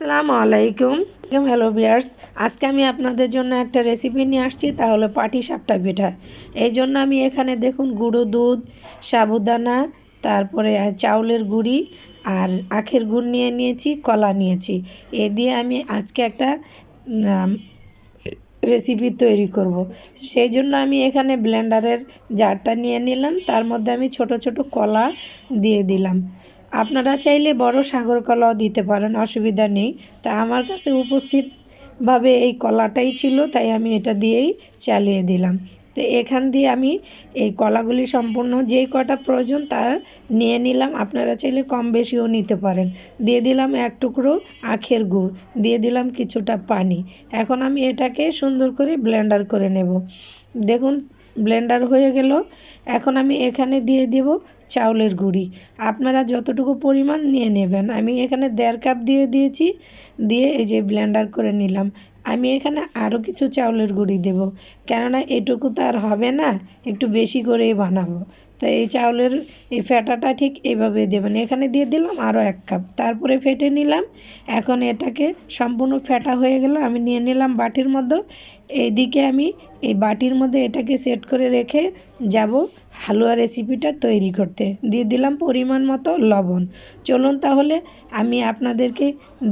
আসসালামু আলাইকুম। Hello viewers, আজকে আমি আপনাদের জন্য একটা রেসিপি নিয়ে আসছি, তা হলো পাটিসাপটা পিঠা। এই জন্য আমি এখানে দেখুন গুঁড়ো দুধ, সাবুদানা, তারপরে চাউলের গুঁড়ি আর আখের গুড় নিয়ে নিয়েছি, কলা নিয়েছি। এ দিয়ে আমি আজকে একটা রেসিপি তৈরি করব। সেই জন্য আমি এখানে ব্লেন্ডারের জারটা নিয়ে নিলাম, তার মধ্যে আমি ছোট ছোট কলা দিয়ে দিলাম। আপনারা চাইলে বড় সাগর কলাও দিতে পারেন, অসুবিধা নেই। তা আমার কাছে উপস্থিতভাবে এই কলাটাই ছিল, তাই আমি এটা দিয়েই চালিয়ে দিলাম। তো এখান দিয়ে আমি এই কলাগুলি সম্পূর্ণ যেই কটা প্রয়োজন তা নিয়ে নিলাম। আপনারা চাইলে কম বেশিও নিতে পারেন। দিয়ে দিলাম এক টুকরো আখের গুড়, দিয়ে দিলাম কিছুটা পানি। এখন আমি এটাকে সুন্দর করে ব্লেন্ডার করে নেব। দেখুন ব্লেন্ডার হয়ে গেল। এখন আমি এখানে দিয়ে দেব চাউলের গুঁড়ি। আপনারা যতটুকু পরিমাণ নিয়ে নেবেন। আমি এখানে 1.5 কাপ দিয়ে দিয়েছি, দিয়ে এই যে ব্লেন্ডার করে নিলাম। আমি এখানে আরও কিছু চাউলের গুঁড়ি দেব, কেননা এটুকু তো আর হবে না, একটু বেশি করেই বানাবো। তো এই চাউলের এই ফেটাটা ঠিক এইভাবে দেবেন। এখানে দিয়ে দিলাম আরও 1 কাপ, তারপরে ফেটে নিলাম। এখন এটাকে সম্পূর্ণ ফেটা হয়ে গেল, আমি নিয়ে নিলাম বাটির মধ্যে। এইদিকে আমি এই বাটির মধ্যে এটাকে সেট করে রেখে যাব হালুয়া রেসিপিটা তৈরি করতে। দিয়ে দিলাম পরিমাণ মতো লবণ। চলুন তাহলে আমি আপনাদেরকে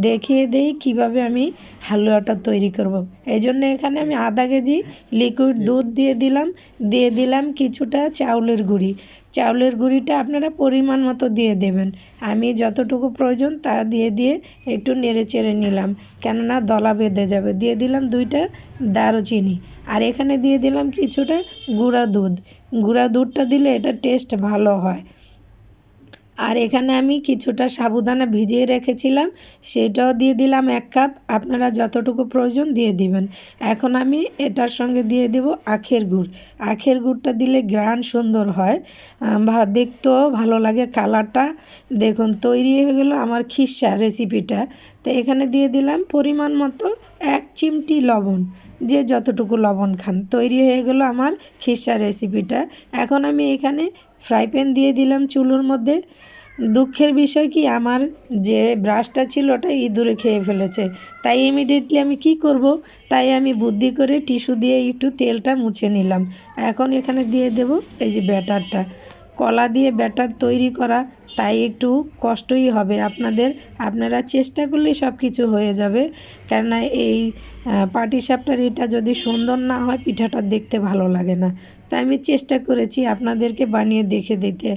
দেখিয়ে দেই কিভাবে আমি হালুয়াটা তৈরি করব। এই জন্য এখানে আমি আধা কেজি লিকুইড দুধ দিয়ে দিলাম কিছুটা চাউলের গুঁড়ি। চাউলের গুঁড়িটা আপনারা পরিমাণ মতো দিয়ে দেবেন। আমি যতটুকু প্রয়োজন তা দিয়ে একটু নেড়ে চেড়ে নিলাম, কেননা দলা বেঁধে যাবে। দিয়ে দিলাম 2টা দারুচিনি, আর এখানে দিয়ে দিলাম কিছুটা গুঁড়া দুধ। গুঁড়া দুধটা দিলে এটা টেস্ট ভালো হয়। আর এখানে আমি কিছুটা সাবুদানা ভিজিয়ে রেখেছিলাম, সেটাও দিয়ে দিলাম 1 কাপ। আপনারা যতটুকু প্রয়োজন দিয়ে দিবেন। এখন আমি এটার সঙ্গে দিয়ে দেব আখের গুড়। আখের গুড়টা দিলে ঘ্রাণ সুন্দর হয়, দেখতেও ভালো লাগে, কালারটা দেখুন। তৈরি হয়ে গেল আমার খিরসা রেসিপিটা। তো এখানে দিয়ে দিলাম পরিমাণ মতো 1 চিমটি লবণ, যে যতটুকু লবণ খান। তৈরি হয়ে গেল আমার খিরসা রেসিপিটা। এখন আমি এখানে ফ্রাই প্যান দিয়ে দিলাম চুলোর মধ্যে। দুঃখের বিষয় কি, আমার যে ব্রাশটা ছিল ওটা ইঁদুরে খেয়ে ফেলেছে। তাই ইমিডিয়েটলি আমি কি করব, তাই আমি বুদ্ধি করে টিস্যু দিয়ে একটু তেলটা মুছে নিলাম। এখন এখানে দিয়ে দেব এই যে ব্যাটারটা। কলা দিয়ে ব্যাটার তৈরি করা, তাই একটু কষ্টই হবে আপনারা চেষ্টা করলেই সব কিছু হয়ে যাবে। কেননা এই পাটিসাপটার এটা যদি সুন্দর না হয়, পিঠাটা দেখতে ভালো লাগে না। তাই আমি চেষ্টা করেছি আপনাদেরকে বানিয়ে দেখে দিতে।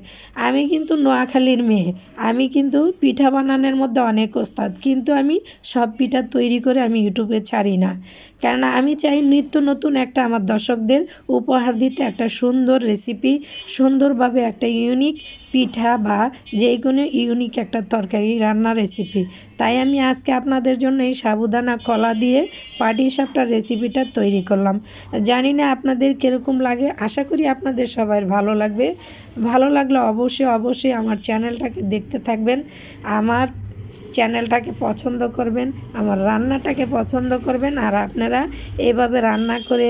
আমি কিন্তু নোয়াখালীর মেয়ে, আমি কিন্তু পিঠা বানানোর মধ্যে অনেক ওস্তাদ, কিন্তু আমি সব পিঠা তৈরি করে আমি ইউটিউবে ছাড়ি না। কেননা আমি চাই নিত্য নতুন একটা আমার দর্শকদের উপহার দিতে, একটা সুন্দর রেসিপি, সুন্দরভাবে একটা ইউনিক পিঠা বা যে কোনো ইউনিক একটা তরকারি রান্নার রেসিপি। তাই আমি আজকে আপনাদের জন্য এই সাবুদানা কলা দিয়ে পাটিসাপটার রেসিপিটা তৈরি করলাম। জানি না আপনাদের কীরকম লাগে, আশা করি আপনাদের সবার ভালো লাগবে। ভালো লাগলে অবশ্যই আমার চ্যানেলটাকে দেখতে থাকবেন, আমার চ্যানেলটাকে পছন্দ করবেন, আমার রান্নাটাকে পছন্দ করবেন। আর আপনারা এভাবে রান্না করে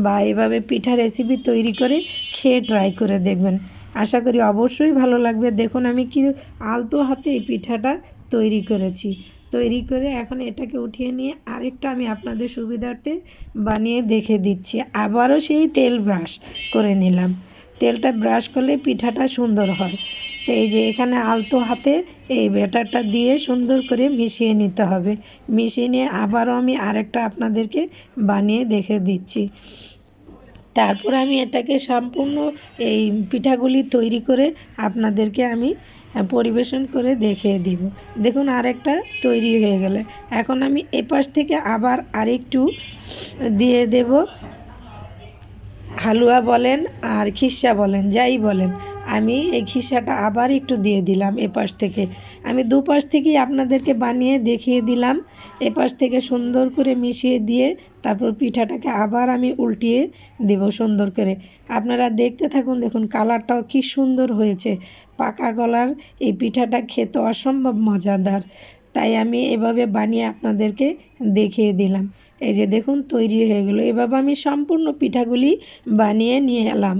বা এভাবে পিঠা রেসিপি তৈরি করে খেয়ে ট্রাই করে দেখবেন। আশা করি অবশ্যই ভালো লাগবে। দেখুন আমি কি আলতো হাতে এই পিঠাটা তৈরি করেছি। তৈরি করে এখন এটাকে উঠিয়ে নিয়ে আরেকটা আমি আপনাদের সুবিধার্থে বানিয়ে দেখে দিচ্ছি। আবারও সেই তেল ব্রাশ করে নিলাম। তেলটা ব্রাশ করলে পিঠাটা সুন্দর হয়। তো এই যে এখানে আলতো হাতে এই ব্যাটারটা দিয়ে সুন্দর করে মিশিয়ে নিতে হবে। মিশিয়ে নিয়ে আবারও আমি আরেকটা আপনাদেরকে বানিয়ে দেখে দিচ্ছি। তারপর আমি এটাকে সম্পূর্ণ এই পিঠাগুলি তৈরি করে আপনাদেরকে আমি পরিবেশন করে দেখিয়ে দিব। দেখুন আরেকটা তৈরি হয়ে গেলে এখন আমি এপাশ থেকে আবার আরেকটু দিয়ে দেব। হালুয়া বলেন আর খিরসা বলেন, যাই বলেন, আমি এই খিরসাটা আবার একটু দিয়ে দিলাম এপাশ থেকে। আমি দুপাশ থেকেই আপনাদেরকে বানিয়ে দেখিয়ে দিলাম। এপাশ থেকে সুন্দর করে মিশিয়ে দিয়ে তারপর পিঠাটাকে আবার আমি উল্টিয়ে দেব সুন্দর করে। আপনারা দেখতে থাকুন, দেখুন কালারটাও কি সুন্দর হয়েছে। পাকা কলার এই পিঠাটা খেতে অসম্ভব মজাদার। তাই আমি এভাবে বানিয়ে আপনাদেরকে দেখিয়ে দিলাম। এই যে দেখুন তৈরি হয়ে গেলো। এভাবে আমি সম্পূর্ণ পিঠাগুলি বানিয়ে নিয়ে এলাম।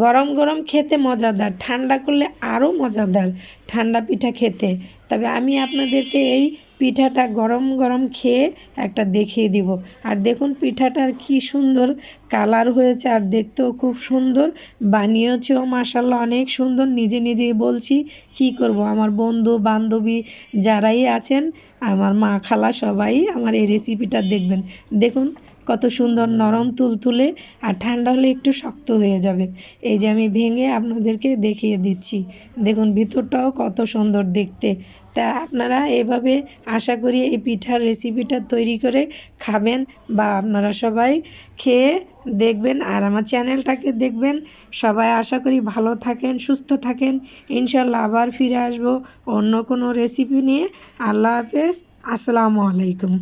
গরম গরম খেতে মজাদার, ঠান্ডা করলে আরও মজাদার ঠান্ডা পিঠা খেতে। তবে আমি আপনাদেরকে এই পিঠাটা গরম গরম খেয়ে একটা দেখিয়ে দিব। আর দেখুন পিঠাটার কি সুন্দর কালার হয়েছে, আর দেখতেও খুব সুন্দর, বানিয়েছেও মাশাআল্লাহ অনেক সুন্দর। নিজে নিজেই বলছি, কি করব, আমার বন্ধু বান্ধবী যারাই আছেন, আমার মা খালা সবাই আমার এই রেসিপিটা দেখবেন। দেখুন কত সুন্দর নরম তুলতুলে, আর ঠান্ডা হলে একটু শক্ত হয়ে যাবে। এই যে আমি ভেঙে আপনাদেরকে দেখিয়ে দিচ্ছি। দেখুন ভিতরটাও কত সুন্দর দেখতে। তা আপনারা এভাবে আশা করি এই পিঠার রেসিপিটা তৈরি করে খাবেন, বা আপনারা সবাই খেয়ে দেখবেন আর আমার চ্যানেলটাকে দেখবেন। সবাই আশা করি ভালো থাকেন, সুস্থ থাকেন। ইনশাল্লাহ আবার ফিরে আসবো অন্য কোনো রেসিপি নিয়ে। আল্লাহ হাফেজ, আসসালামু আলাইকুম।